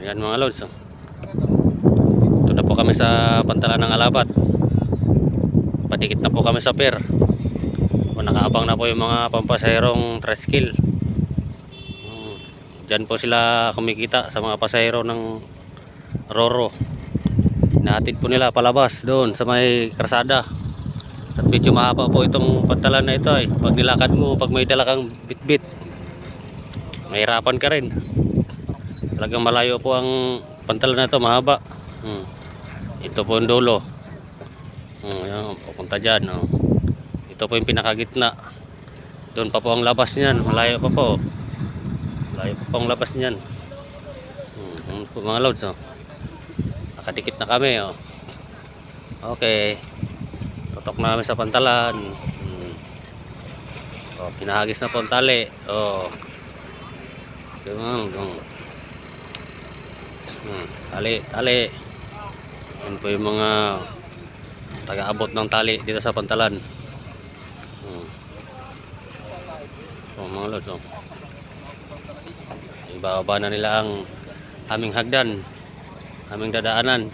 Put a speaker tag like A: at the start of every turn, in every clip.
A: Yan mga lods. Ito na po kami sa pantalan ng Alabat. Padikit na po kami sa pier. Nakaabang na po yung mga pampasaherong tricycle. Diyan po sila kumikita sa mga pasahero ng Roro. Nahatid po nila palabas doon sa may karsada. At medyo mahaba po itong pantalan na ito pag nilakad mo, pag may dala kang bitbit, mahirapan ka rin. Talagang malayo po ang pantalan na ito, mahaba. Ito po yung dulo. Yan, pupunta dyan. Ito po yung pinakagitna. Doon pa po ang labas niyan. Malayo pa po. Malayo pa po ang labas niyan. Po mga loads. Nakadikit na kami. Okay. Tutok na kami sa pantalan. Pinahagis na po ang tali. Tali. Yan po yung mga taga-abot ng tali dito sa pantalan. Mga lods. Ibababa na nila ang aming hagdan, aming dadaanan.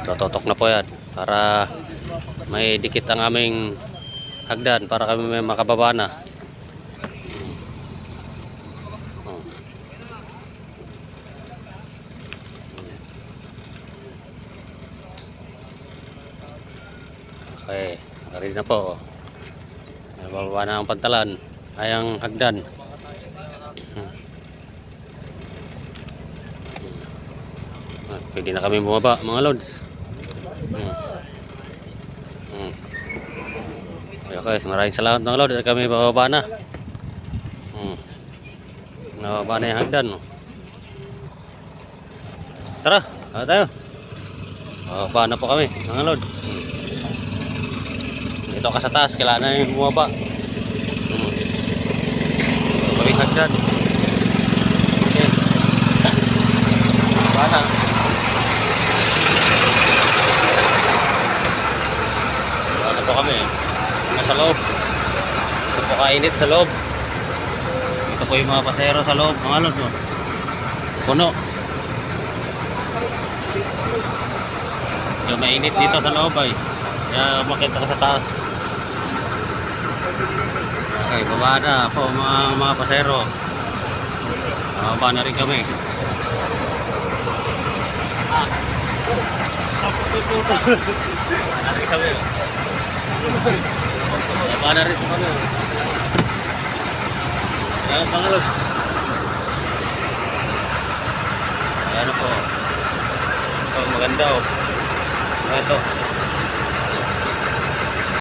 A: Tutok na po yan para may dikit ang aming hagdan para kami may makababa na. Okay, ready na po. Nababa na ang pantalan, ay ang hagdan. Pwede na kami bumaba mga lods. Okay, maraming salamat mga lods. Kami bababa na. Nababa na yung hagdan. Tara, tayo. Bababa na po kami mga lods. Ito ka sa taas, kailangan na yung bumaba. Bawing hagdan. Okay. Bata. Bata po kami. Nasa loob. Ito po kainit sa loob. Ito po yung mga pasahero sa loob. Mga loob. Puno. Yung mainit dito sa loob ay. Kaya makita ka sa taas. Okay, baba na po mga pasero. Baba na rin kami. Baba na rin kami. Baba na rin kami. Ayan pangalog. Ayan po. Ito maganda. Ito.